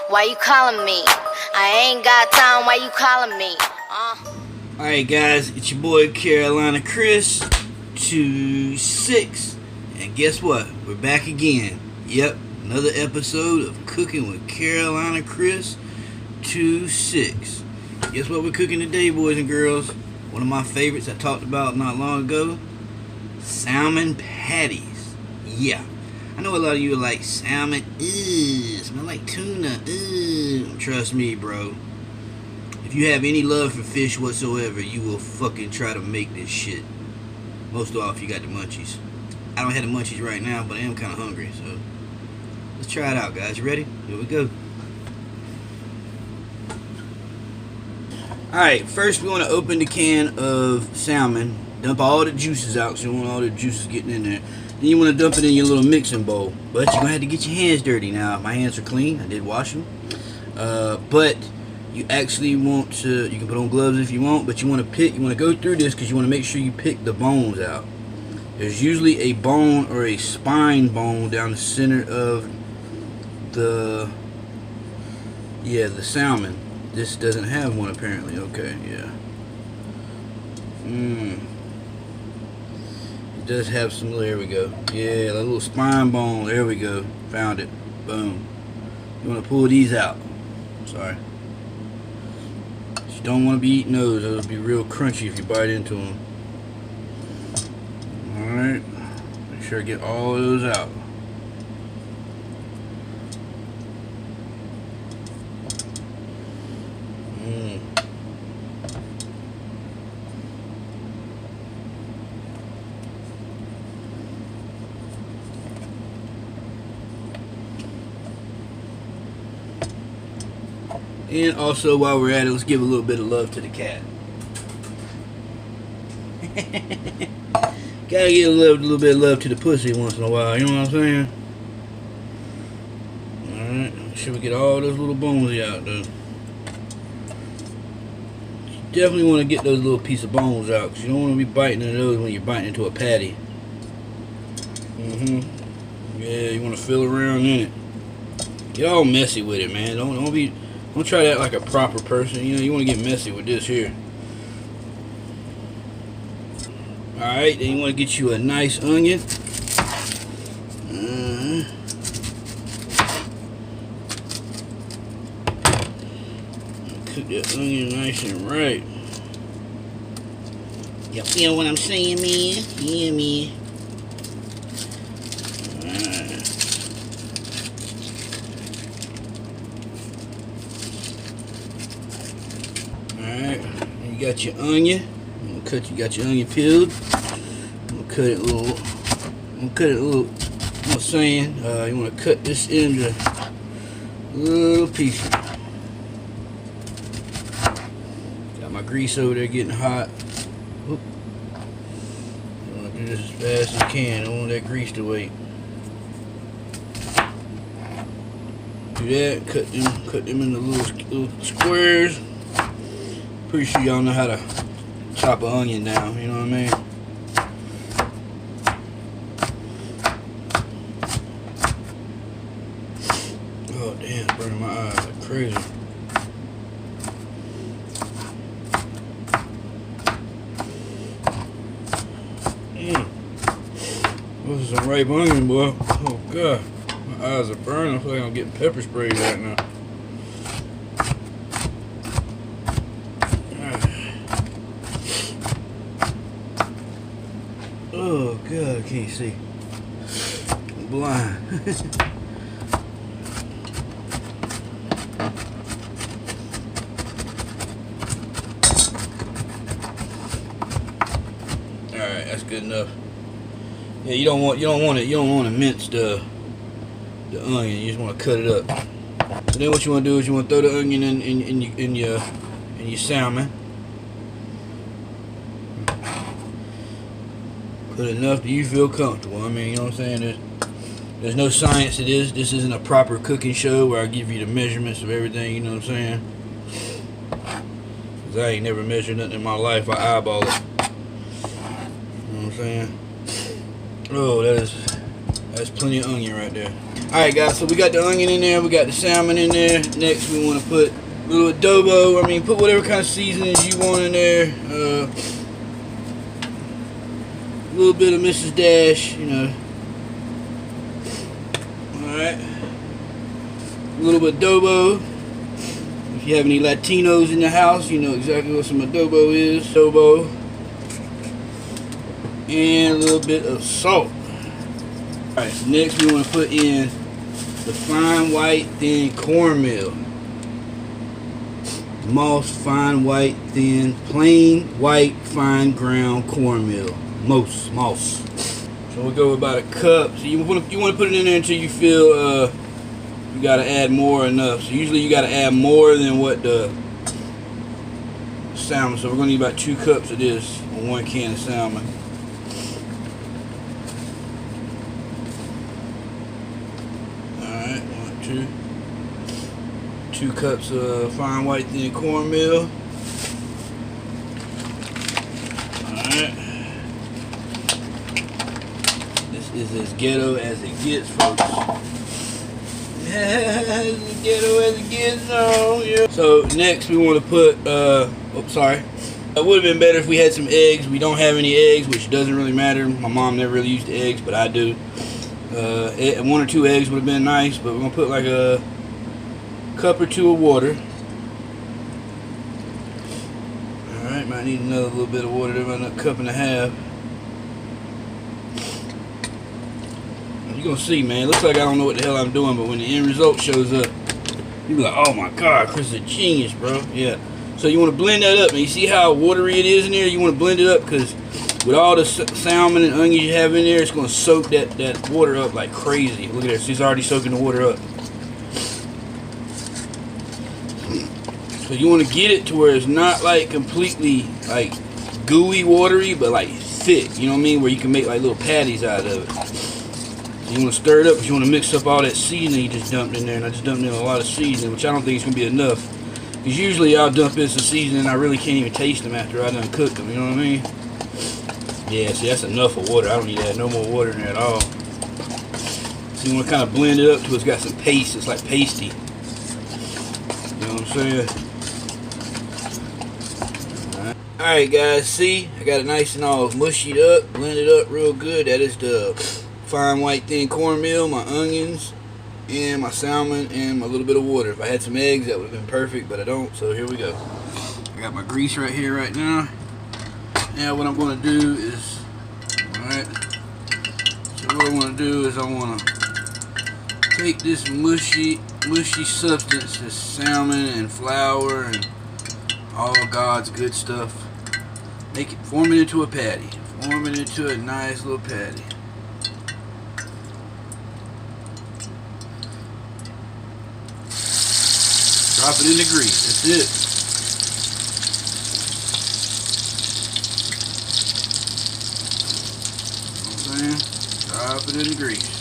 Why you calling me? I ain't got time. Why you calling me? Alright guys, it's your boy CarolinaChris26, and guess what? We're back again. Yep, another episode of Cooking with CarolinaChris26. Guess what we're cooking today, boys and girls? One of my favorites I talked about not long ago. Salmon patties. Yeah, I know a lot of you are like, salmon, smell like tuna, Trust me, bro. If you have any love for fish whatsoever, you will fucking try to make this shit. Most of all, if you got the munchies. I don't have the munchies right now, but I am kind of hungry, so let's try it out, guys. You ready? Here we go. Alright, first we want to open the can of salmon. Dump all the juices out, so you don't want all the juices getting in there. Then you want to dump it in your little mixing bowl. But you're going to have to get your hands dirty now. My hands are clean. I did wash them. But you actually want to, you can put on gloves if you want, but you want to go through this because you want to make sure you pick the bones out. There's usually a bone or a spine bone down the center of the salmon. This doesn't have one apparently. Okay, yeah. It does have some, there we go. Yeah, a little spine bone, there we go. Found it. Boom. You want to pull these out. Sorry. You don't want to be eating those. Those will be real crunchy if you bite into them. Alright. Make sure I get all of those out. And also, while we're at it, let's give a little bit of love to the cat. Gotta give a little bit of love to the pussy once in a while, you know what I'm saying? Alright, make sure we get all those little bones out, though. You definitely want to get those little piece of bones out, because you don't want to be biting into those when you're biting into a patty. Yeah, you want to feel around in it. Get all messy with it, man. Don't try that like a proper person. You know, you want to get messy with this here. Alright, then you want to get you a nice onion. Cook that onion nice and right. You feel what I'm saying, man? Yeah, man. Alright, you got your onion. You got your onion peeled. I'm gonna cut it a little. I'm saying, you want to cut this into little pieces. Got my grease over there getting hot. Oop. You want to do this as fast as you can. I don't want that grease to wait. Do that. Cut them into little squares. Pretty sure y'all know how to chop an onion down, you know what I mean? Oh damn, it's burning my eyes like crazy. This is some ripe onion, boy. Oh god, my eyes are burning. I feel like I'm getting pepper sprayed right now. Oh god, I can't see. I'm blind. Alright, that's good enough. Yeah, you don't want to mince the onion. You just want to cut it up. So then what you want to do is you want to throw the onion in your salmon. Put enough that you feel comfortable. I mean, you know what I'm saying? There's no science to this. This isn't a proper cooking show where I give you the measurements of everything, you know what I'm saying? Because I ain't never measured nothing in my life. I eyeball it. You know what I'm saying? Oh, that's plenty of onion right there. Alright guys, so we got the onion in there, we got the salmon in there. Next we want to put a little adobo, put whatever kind of seasonings you want in there. A little bit of Mrs. Dash, you know. Alright. A little bit of adobo. If you have any Latinos in the house, you know exactly what some adobo is. Adobo. And a little bit of salt. Alright, next we want to put in the fine white thin cornmeal. Moss fine white thin plain white fine ground cornmeal. Moss. So we'll go about a cup. So you want to put it in there until you feel you gotta add more or enough. So usually you gotta add more than what the salmon. So we're gonna need about 2 cups of this on 1 can of salmon. Alright, 2 cups of fine white thin cornmeal. Alright. This is as ghetto as it gets, folks. As ghetto as it gets, oh, yeah. So next we want to put, sorry. It would have been better if we had some eggs. We don't have any eggs, which doesn't really matter. My mom never really used eggs, but I do. 1 or 2 eggs would have been nice, but we're going to put like a cup or 2 of water. Alright, might need another little bit of water there, about a cup and a half. You're going to see, man, it looks like I don't know what the hell I'm doing, but when the end result shows up, you'll be like, oh my god, Chris is a genius, bro. Yeah. So you want to blend that up, and you see how watery it is in there? You want to blend it up because with all the salmon and onions you have in there, it's going to soak that water up like crazy. Look at this, it's already soaking the water up. So you want to get it to where it's not like completely like gooey watery, but like thick, you know what I mean? Where you can make like little patties out of it. So you want to stir it up because you want to mix up all that seasoning you just dumped in there. And I just dumped in a lot of seasoning, which I don't think is going to be enough. Because usually I'll dump in some seasoning and I really can't even taste them after I done cooked them, you know what I mean? Yeah, see, that's enough of water. I don't need to add no more water in there at all. So you want to kind of blend it up till it's got some paste. It's like pasty. You know what I'm saying? Alright guys, see? I got it nice and all mushied up, blended up real good. That is the fine white thin cornmeal, my onions, and my salmon, and my little bit of water. If I had some eggs, that would have been perfect, but I don't, so here we go. I got my grease right here right now. Now what I'm going to do is, alright, so what I want to do is I want to take this mushy substance, this salmon and flour and all God's good stuff, form it into a patty. Form it into a nice little patty. Drop it in the grease. That's it. You know what I'm saying? Drop it in the grease.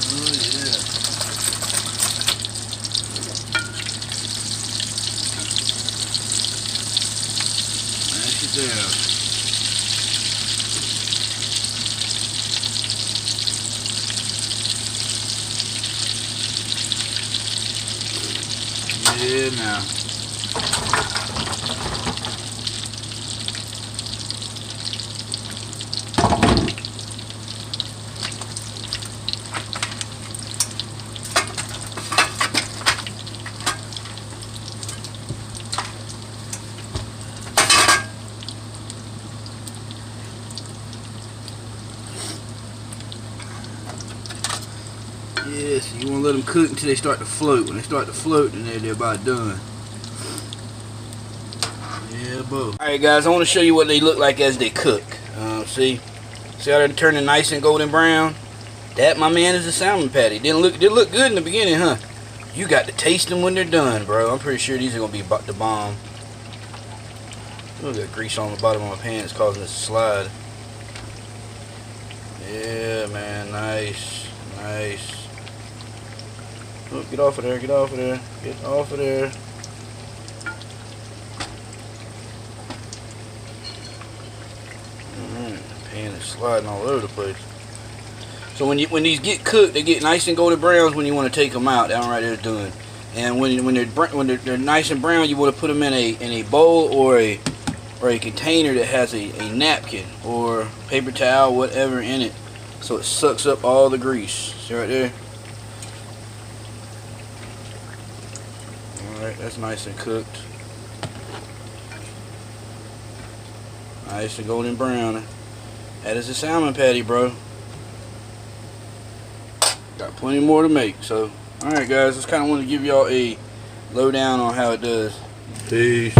Oh yeah. Mash it down. Yeah, now. Yes, you want to let them cook until they start to float. When they start to float, then they're about done. Yeah, bro. Alright guys, I want to show you what they look like as they cook. See how they're turning nice and golden brown? That, my man, is a salmon patty. Didn't look good in the beginning, huh? You got to taste them when they're done, bro. I'm pretty sure these are going to be the bomb. Look at grease on the bottom of my pan. It's causing this to slide. Yeah, man. Nice. Nice. Oh, get off of there. Get off of there. Get off of there. And it's sliding all over the place. So when these get cooked, they get nice and golden browns when you want to take them out. That one right there is done. And when they're nice and brown, you want to put them in a bowl or a container that has a napkin or paper towel, whatever in it, so it sucks up all the grease. See right there? Alright, that's nice and cooked. Nice and golden brown. That is a salmon patty, bro. Got plenty more to make. So, alright guys, just kind of want to give y'all a lowdown on how it does. Peace.